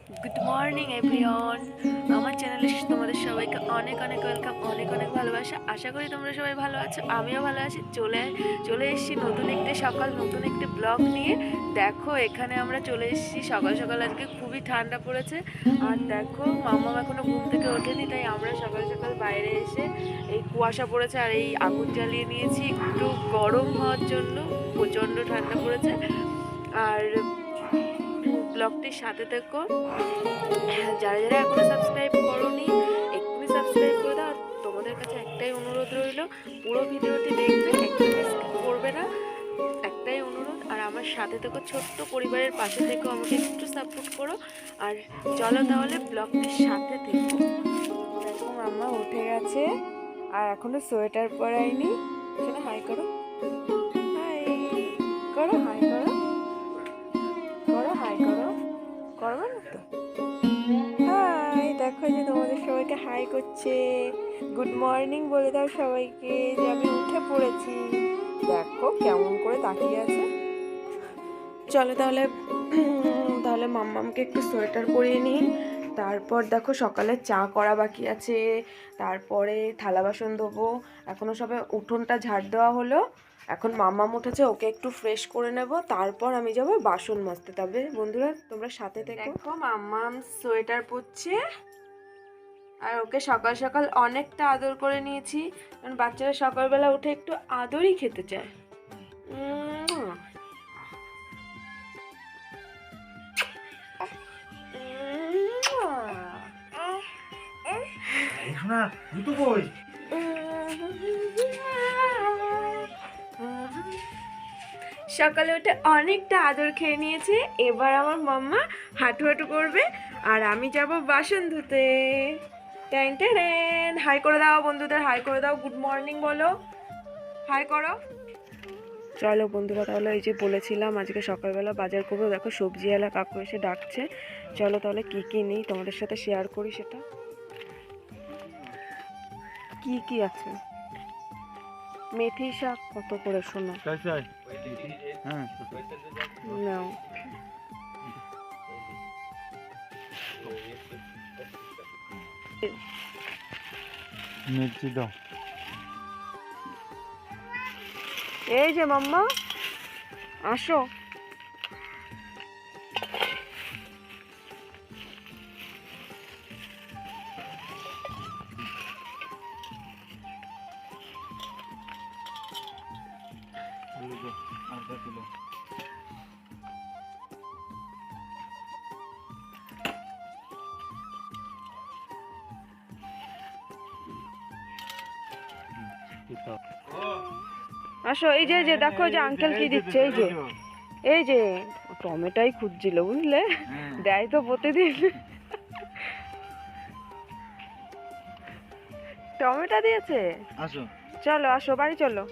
Good morning everyone. আমার চ্যানেলে তোমাদের সবাইকে অনেক অনেক ওয়েলকাম, অনেক অনেক ভালোবাসা। আশা করি তোমরা সবাই ভালো আছো, আমিও ভালো আছি। চলে এসেছি নতুন একটি সকাল, নতুন একটি ব্লগ নিয়ে। দেখো এখানে আমরা চলে এসেছি সকাল সকাল, আজকে খুবই ঠান্ডা পড়েছে। আর দেখো মাম্মাম এখনো ঘুম থেকে ওঠেনি, তাই আমরা সকাল সকাল বাইরে এসে এই কুয়াশা পড়েছে আর এই আগুন জ্বালিয়ে নিয়েছি একটু গরম হওয়ার জন্য। প্রচণ্ড ঠান্ডা পড়েছে। আর ব্লগটির সাথে থেকো। যারা যারা এখনো সাবস্ক্রাইব করোনি এক্ষুনি সাবস্ক্রাইব করে দাও। আর তোমাদের কাছে একটাই অনুরোধ রইল, পুরো ভিডিওটি দেখবে, একদম স্কিপ করবে না, একটাই অনুরোধ। আর আমার সাথে থেকো, ছোট্ট পরিবারের পাশে থেকো, আমাকে একটু সাপোর্ট করো। আর চলো তাহলে ব্লগটির সাথে থেকো। দেখো মাম্মা উঠে গেছে আর এখনো সোয়েটার পরাইনি। শোনো হাই করো, হাই করো, হাই করো, করো হাই করো, করবে না তো? হাই, দেখো যে তোমাদের সবাইকে হাই করছে। গুড মর্নিং বলে দাও সবাইকে যে আমি উঠে পড়েছি। দেখো কেমন করে তাকিয়ে আছে। চলো তাহলে তাহলে মাম্মামকে একটু সোয়েটার পরিয়ে নিই। তারপর দেখো সকালে চা করা বাকি আছে, তারপরে থালা বাসন ধোবো। এখনো সবে উঠোনটা ঝাড় দেওয়া হলো। এখন মাম্মাম উঠেছে, ওকে একটু ফ্রেশ করে নেব, তারপর আমি যাব বাসন মাজতে। তবে বন্ধুরা তোমরা সাথে দেখো। দেখো মাম্মাম সোয়েটার পরছে আর ওকে সকাল সকাল অনেকটা আদর করে নিয়েছি, কারণ বাচ্চারা সকালবেলা উঠে একটু আদরই খেতে চায়। সকালে উঠে অনেকটা আদর খেয়ে নিয়েছে। এবার আমার মাম্মা হাঁটু হাঁটু করবে আর আমি যাব বাসন ধুতে। ট্যান ট্যান, হাই করে দাও বন্ধুদের, হাই করে দাও, গুড মর্নিং বলো, হাই করো। চলো বন্ধুরা তাহলে এই যে বলেছিলাম আজকে সকালবেলা বাজার করবো। দেখো সবজিওয়ালা কাকু এসে ডাকছে। চলো তাহলে কি কি নিই তোমাদের সাথে শেয়ার করি সেটা। কি কি আছে? মেথি শাক কত করে শোনো? নাও। মির্চি দাও। এই যে মাম্মা আসো। আলু দাও, আধা কিলো। আসো, এই যে যে দেখো যে আঙ্কেল কি দিচ্ছে। এই যে এই যে টমেটোই খুঁজছিল বুঝলে, দেয় তো প্রতিদিন। টমেটো দিয়েছে। আসো। চলো আসো, বাড়ি চলো।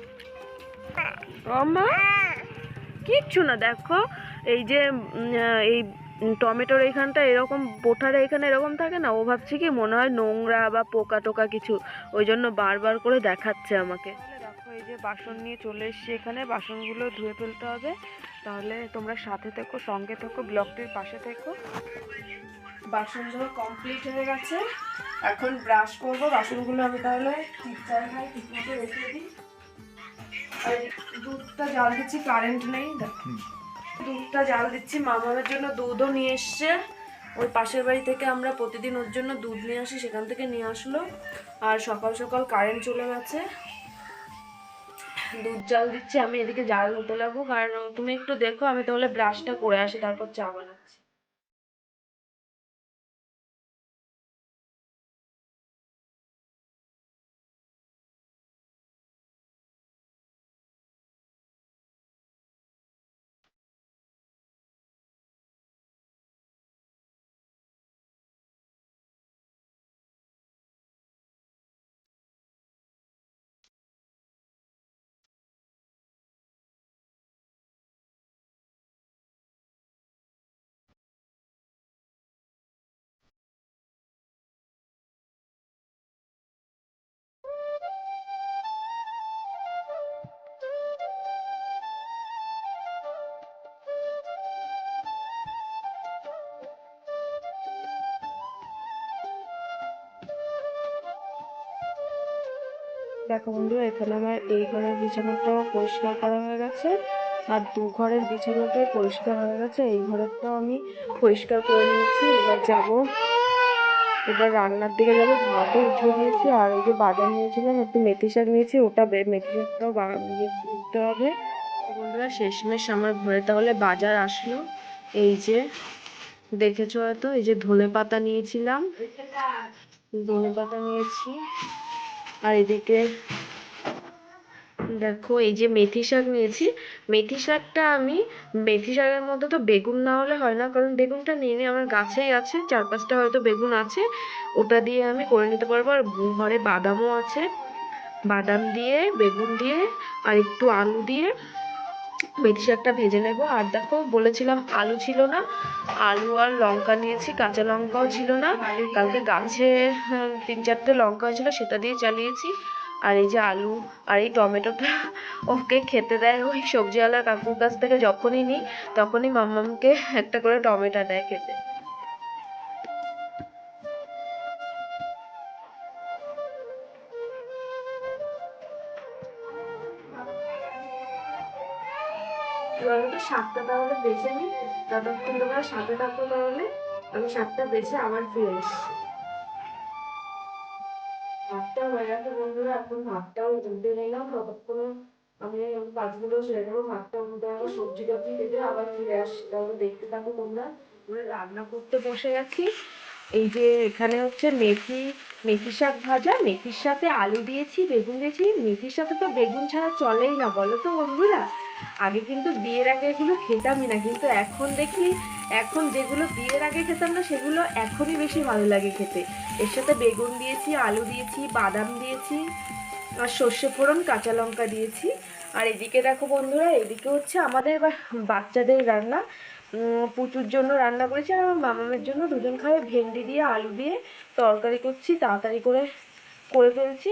মা কিচ্ছু না, দেখো এই যে এই টমেটোর এইখানটা এরকম, বোঠার এখানে এরকম থাকে না, ও ভাবছি কি মনে হয় নোংরা বা পোকা টোকা কিছু, ওই জন্য বারবার করে দেখাচ্ছে আমাকে। দেখো এই যে বাসন নিয়ে চলে এসেছি এখানে, বাসনগুলো ধুয়ে ফেলতে হবে। তাহলে তোমরা সাথে থেকো, সঙ্গে থেকো, ব্লগটির পাশে থেকো। বাসন ধোয়া কমপ্লিট হয়ে গেছে, এখন ব্রাশ করবো। বাসনগুলো আমি তাহলে ঠিক জায়গায় ঠিকমতো রেখে দিই। আর দুধটা জাল দিচ্ছি, কারেন্ট নেই। দুধটা জাল দিচ্ছি, মামার জন্য দুধও নিয়ে এসছে। ওই পাশের বাড়ি থেকে আমরা প্রতিদিন ওর জন্য দুধ নিয়ে আসি, সেখান থেকে নিয়ে আসলো। আর সকাল সকাল কারেন্ট চলে গেছে। দুধ জাল দিচ্ছি, আমি এদিকে জাল হতে লাগবো। কারণ তুমি একটু দেখো, আমি তাহলে ব্রাশটা করে আসি, তারপর চা বানাচ্ছি। দেখো বন্ধুরা, এখানে আমার এই ঘরের বিছানাটা পরিষ্কার করা হয়ে গেছে, আর দু ঘরের বিছানাটাই পরিষ্কার হয়ে গেছে। এই ঘরেরটাও আমি পরিষ্কার করে নিয়েছি। এবার রান্নার দিকে যাবো। ভাতও উঠিয়ে দিয়েছি, আর এই যে বাজার নিয়েছিলাম, একটু মেথি শাক নিয়েছি, ওটা মেথি শাকটাও দিতে হবে। বন্ধুরা, শেষমেশ আমার ঘরে তাহলে বাজার আসলো। এই যে দেখেছো হয়তো, এই যে ধনেপাতা নিয়েছিলাম, ধনেপাতা নিয়েছি, আর এদিকে দেখো এই যে মেথি শাক নিয়েছি। মেথি শাকটা আমি, মেথি শাকের মধ্যে তো বেগুন না হলে হয় না, কারণ বেগুনটা নিয়ে নিয়ে আমার গাছেই আছে, 4-5টা হয়তো বেগুন আছে, ওটা দিয়ে আমি করে নিতে পারবো। আর ঘরে বাদামও আছে, বাদাম দিয়ে, বেগুন দিয়ে, আর একটু আলু দিয়ে মেথি শাকটা ভেজে নেব। আর দেখো বলেছিলাম আলু ছিল না, আলু আর লঙ্কা নিয়েছি, কাঁচা লঙ্কাও ছিল না, কালকে গাছে 3-4টে লঙ্কা ছিল, সেটা দিয়ে চালিয়েছি। আর এই যে আলু আর এই টমেটোটা ওকে খেতে দেয় ওই সবজিওয়ালা কাকুর কাছ থেকে, যখনই নিই তখনই মাম্মামকে একটা করে টমেটো দেয় খেতে। এবার তো শাকটা তাহলে বেছে নিই, ততক্ষণ তোমরা শাকে থাকো, তাহলে আমি শাকটা বেছে আবার ফিরে এসছি। ভাতটা হয়ে গেছে বন্ধুরা, এখন ভাতটাও উল্টে নিলাম, ততক্ষণ আমি কাজগুলো সেরে নেবো। ভাতটা উল্টে আবার সবজি টবজি কেটে আবার ফিরে আসছি, তাহলে দেখতে থাকো তোমরা। আমরা রান্না করতে বসে গেছি। এই যে এখানে হচ্ছে মেথি শাক ভাজা, মেথির সাথে আলু দিয়েছি, বেগুন দিয়েছি। মেথির সাথে তো বেগুন ছাড়া চলেই না, বলো তো বন্ধুরা। আগে কিন্তু বিয়ের আগে এগুলো খেতামই না, কিন্তু এখন দেখি, এখন যেগুলো বিয়ের আগে খেতাম না সেগুলো এখনই বেশি ভালো লাগে খেতে। এর সাথে বেগুন দিয়েছি, আলু দিয়েছি, বাদাম দিয়েছি, আর সর্ষে ফোড়ন, কাঁচা লঙ্কা দিয়েছি। আর এদিকে দেখো বন্ধুরা, এদিকে হচ্ছে আমাদের বাচ্চাদের রান্না, পুচুর জন্য রান্না করেছি, আর আমার মামামের জন্য, দুজন খাবে ভেন্ডি দিয়ে আলু দিয়ে তরকারি করছি, তাড়াতাড়ি করে করে ফেলছি।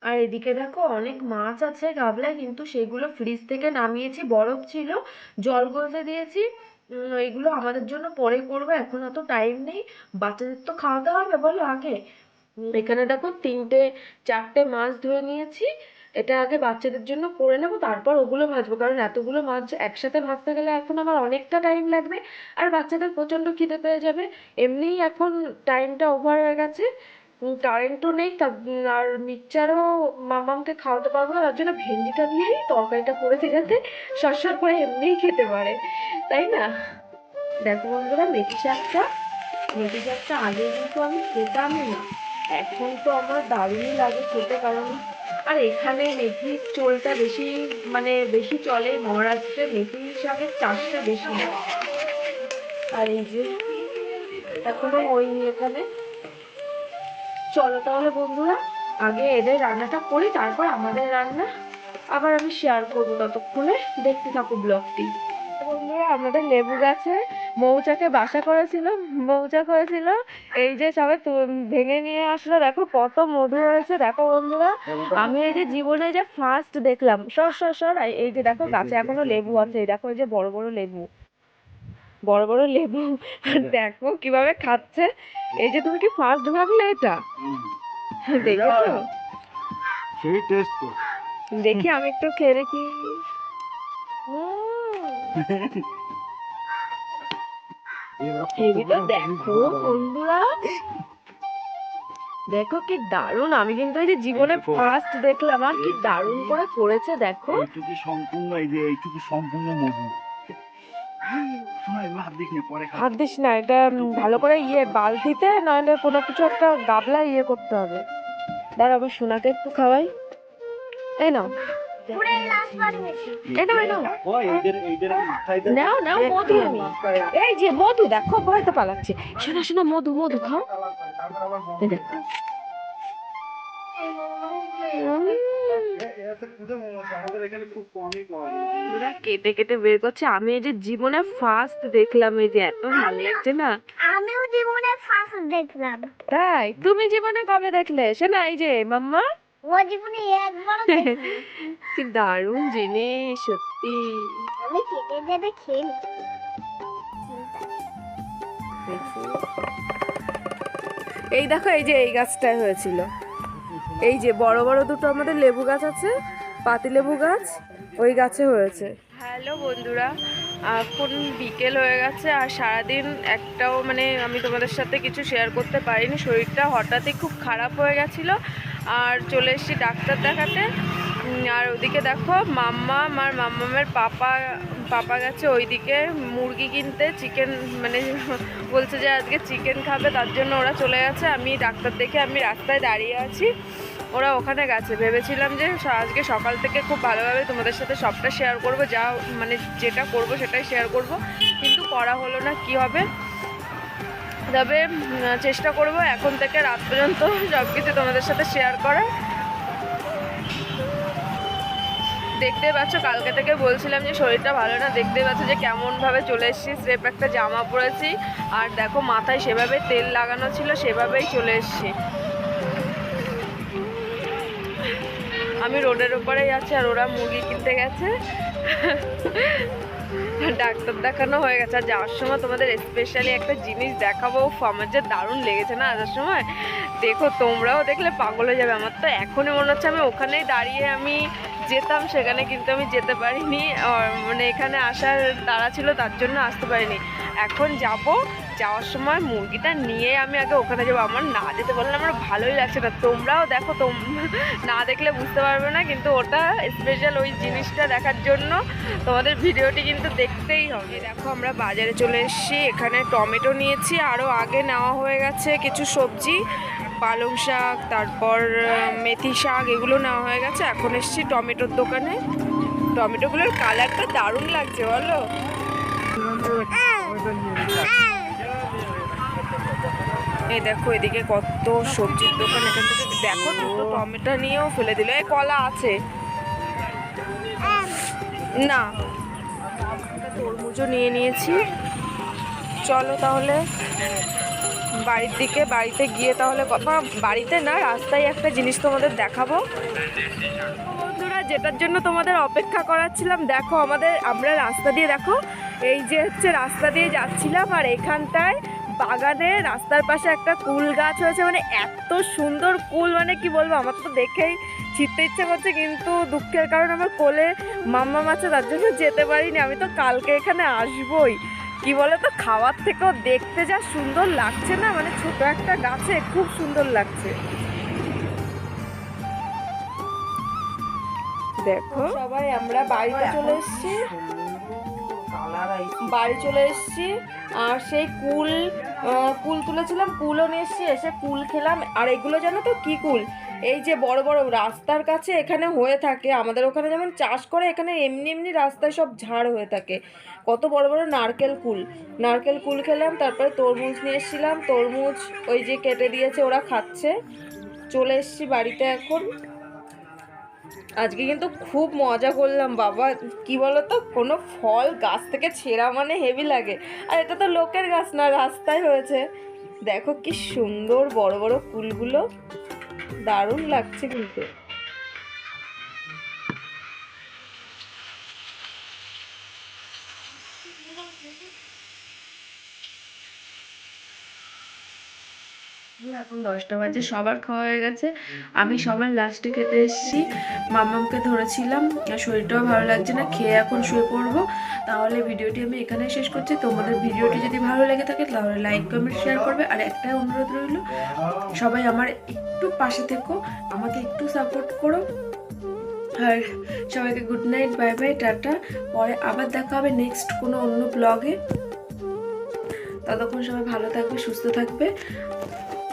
আর এদিকে দেখো অনেক মাছ আছে গাবলায়, কিন্তু সেগুলো ফ্রিজ থেকে নামিয়েছি, বরফ ছিল, জল গলতে দিয়েছি। এগুলো আমাদের জন্য পরে করবো, এখন অত টাইম নেই, বাচ্চাদের তো খাওয়াতে হবে বলো আগে। এখানে দেখো 3-4টে মাছ ধরে নিয়েছি, এটা আগে বাচ্চাদের জন্য করে নেবো, তারপর ওগুলো ভাজবো, কারণ এতগুলো মাছ একসাথে ভাজতে গেলে এখন আমার অনেকটা টাইম লাগবে, আর বাচ্চাদের প্রচন্ড খিদে পেয়ে যাবে। এমনিই এখন টাইমটা ওভার হয়ে গেছে, কারেন্টও নেই, আর মিক্সচারও মামামকে খাওয়াতে পারবো না, তার জন্য ভেন্ডিটা দিয়েই তরকারিটা করেছি, যাতে সরসর করে এমনিই খেতে পারে, তাই না। দেখো বন্ধুরা, মেথি শাকটা আগে কিন্তু আমি খেতামই না, এখন তো আমার দারুণই লাগে খেতে, কারণ আর এখানে মেথির চোলটা বেশি, মানে বেশি চলে, মহারাষ্ট্রে মেথি শাকের চাষটা বেশি হয়। আর এই যে এখনো ওই এখানে, চলো তাহলে বন্ধুরা, আগে এদের রান্নাটা করি, তারপর আমাদের রান্না আবার আমি শেয়ার করবো, ততক্ষণে দেখতে থাকো ব্লগটি। বন্ধুরা, আমাদের লেবু গাছে মৌচাকে বাসা করেছিল, মৌচাক হয়েছিল, এই যে সবাই ভেঙে নিয়ে আসলো, দেখো কত মধু হয়েছে। দেখো বন্ধুরা, আমি এই যে জীবনে যে ফার্স্ট দেখলাম, সর সর সর, এই যে দেখো গাছে এখনো লেবু আছে, এই দেখো এই যে বড় বড় লেবু, বড় বড় লেবু, দেখো কিভাবে খাচ্ছে। এই যে তুমি কি ফার্স্ট ভাবলে এটা, দেখেছো? সেই টেস্ট তো। দেখি আমি একটু খেয়ে দেখি। হেবি তো, দেখো বন্ধুরা, দেখো কি দারুণ, আমি কিন্তু এই যে জীবনে ফার্স্ট দেখলাম, আর কি দারুণ করে করেছে দেখো। এইটুকু সম্পূর্ণ, এই যে এইটুকু সম্পূর্ণ মধু। হাত দিস না, এটা ভালো করে বালতিতে নইলে কোনো কিছু একটা গাবলা করতে হবে। দাঁড়া, আমার সোনাকে একটু খাওয়াই। এই নাও, নাও নাও মধু, এই যে মধু, দেখো ভয়তে পালাচ্ছে, শোনা শোনা, মধু মধু খাও। দেখো কেটে কেটে বের করছে, আমি এই যে জীবনে ফার্স্ট দেখলাম, এই যে এত ভালো লাগছে না। আমিও জীবনে ফার্স্ট দেখলাম। তাই তুমি জীবনে কবে দেখলে শোনা? এই যে মাম্মা, ও জীবনে একবার দেখিনি। কি দারুণ জিনিস সত্যি। আমি কেটে দেবে খেয়ে নি। এই দেখো, এই যে এই গাছটায় হয়েছিল, এই যে বড় বড় দুটো আমাদের লেবু গাছ আছে, পাতিলেবু গাছ, ওই গাছে হয়েছে। হ্যালো বন্ধুরা, এখন বিকেল হয়ে গেছে আর সারাদিন একটাও মানে আমি তোমাদের সাথে কিছু শেয়ার করতে পারিনি। শরীরটা হঠাৎই খুব খারাপ হয়ে গেছিলো আর চলে এসেছি ডাক্তার দেখাতে। আর ওদিকে দেখো মাম্মামের পাপা গেছে ওইদিকে মুরগি কিনতে, চিকেন মানে বলছে যে আজকে চিকেন খাবে, তার জন্য ওরা চলে গেছে। আমি ডাক্তার দেখে আমি রাস্তায় দাঁড়িয়ে আছি, ওরা ওখানে গেছে। ভেবেছিলাম যে আজকে সকাল থেকে খুব ভালোভাবে তোমাদের সাথে সবটা শেয়ার করব, যা মানে যেটা করব সেটাই শেয়ার করব, কিন্তু করা হলো না। কি হবে, তবে চেষ্টা করব এখন থেকে রাত পর্যন্ত সব কিছু তোমাদের সাথে শেয়ার করার। দেখতে পাচ্ছ কালকে থেকে বলছিলাম যে শরীরটা ভালো না, দেখতে পাচ্ছ যে কেমনভাবে চলে এসেছি। স্রেফ একটা জামা পরেছি আর দেখো মাথায় সেভাবে তেল লাগানো ছিল, সেভাবেই চলে এসেছি। আমি রোডের ওপরেই আছি আর ওরা মুরগি কিনতে গেছে। ডাক্তার দেখানো হয়ে গেছে। আর যাওয়ার সময় তোমাদের স্পেশালি একটা জিনিস দেখাবো, আমার যে দারুণ লেগেছে না আসার সময়, দেখো তোমরাও দেখলে পাগল হয়ে যাবে। আমার তো এখনই মনে হচ্ছে আমি ওখানেই দাঁড়িয়ে আমি যেতাম সেখানে, কিন্তু আমি যেতে পারিনি, মানে এখানে আসার তাড়া ছিল তার জন্য আসতে পারিনি। এখন যাওয়ার সময় মুরগিটা নিয়ে আমি আগে ওখানে যাবো। আমার না যেতে বললে আমার ভালোই লাগছে না। তোমরাও দেখো, না দেখলে বুঝতে পারবে না, কিন্তু ওটা স্পেশাল ওই জিনিসটা দেখার জন্য তোমাদের ভিডিওটি কিন্তু দেখতেই হবে। দেখো আমরা বাজারে চলে এসেছি, এখানে টমেটো নিয়েছি, আরও আগে নেওয়া হয়ে গেছে কিছু সবজি, পালং শাক, তারপর মেথি শাক, এগুলো নেওয়া হয়ে গেছে। এখন এসেছি টমেটোর দোকানে। টমেটোগুলোর কালারটা দারুণ লাগছে বলো। এই দেখো এদিকে কত সবজির দোকান, এখান থেকে দেখো দুটো টমেটো নিয়েও ফেলে দিল। এই কলা আছে না, তরমুজও নিয়ে নিয়েছি। চলো তাহলে বাড়িতে গিয়ে তাহলে বাড়িতে না, রাস্তায় একটা জিনিস তোমাদের দেখাবো বন্ধুরা, যেটার জন্য তোমাদের অপেক্ষা করাচ্ছিলাম। দেখো আমরা রাস্তা দিয়ে, দেখো এই যে হচ্ছে রাস্তা দিয়ে যাচ্ছিলাম আর এখানটায় বাগানে রাস্তার পাশে একটা কুল গাছ হয়েছে। মানে এত সুন্দর কুল, মানে কি বলবো, আমার তো দেখেই ছিটতে ইচ্ছে করছে, কিন্তু দুঃখের কারণ আমার কোলে মাম্মাম আছে, তার জন্য যেতে পারিনি। আমি তো কালকে এখানে আসবোই। কি বলে তো, খাওয়ার থেকেও দেখতে যা সুন্দর লাগছে না, মানে ছোট একটা গাছে খুব সুন্দর লাগছে। দেখো সবাই আমরা বাড়িতে চলে এসেছি আর সেই কুল তুলেছিলাম, কুলও নিয়ে এসেছি, এসে কুল খেলাম। আর এগুলো জানো তো কি কুল, এই যে বড় বড় রাস্তার কাছে এখানে হয়ে থাকে, আমাদের ওখানে যেমন চাষ করে, এখানে এমনি রাস্তায় সব ঝাড় হয়ে থাকে। কত বড় বড় নারকেল কুল খেলাম। তারপরে তরমুজ নিয়ে এসেছিলাম, তরমুজ ওই যে কেটে দিয়েছে ওরা খাচ্ছে। চলে এসেছি বাড়িতে এখন। আজকে কিন্তু খুব মজা করলাম বাবা। কি বলতো, কোনো ফল গাছ থেকে ছেঁড়া মানে হেভি লাগে। আর এটা তো লোকের গাছ না, রাস্তায় হয়েছে। দেখো কি সুন্দর বড় বড় কুলগুলো, দারুণ লাগছে কিন্তু। এখন 10টা বাজে, সবার খাওয়া হয়ে গেছে, আমি সবার লাস্টে খেতে এসেছি। মাম্মামকে ধরেছিলাম, শরীরটাও ভালো লাগছে না, খেয়ে এখন শুয়ে পড়বো। তাহলে ভিডিওটি আমি এখানে শেষ করছি। তোমাদের ভিডিওটি যদি ভালো লেগে থাকে তাহলে লাইক কমেন্ট শেয়ার করবে। আর একটাই অনুরোধ রইল, সবাই আমার একটু পাশে থেকো, আমাকে একটু সাপোর্ট করো। আর সবাইকে good night, bye bye, tata. পরে আবার দেখা হবে নেক্সট কোনো অন্য ব্লগে। ততক্ষণ সবাই ভালো থাকবে, সুস্থ থাকবে।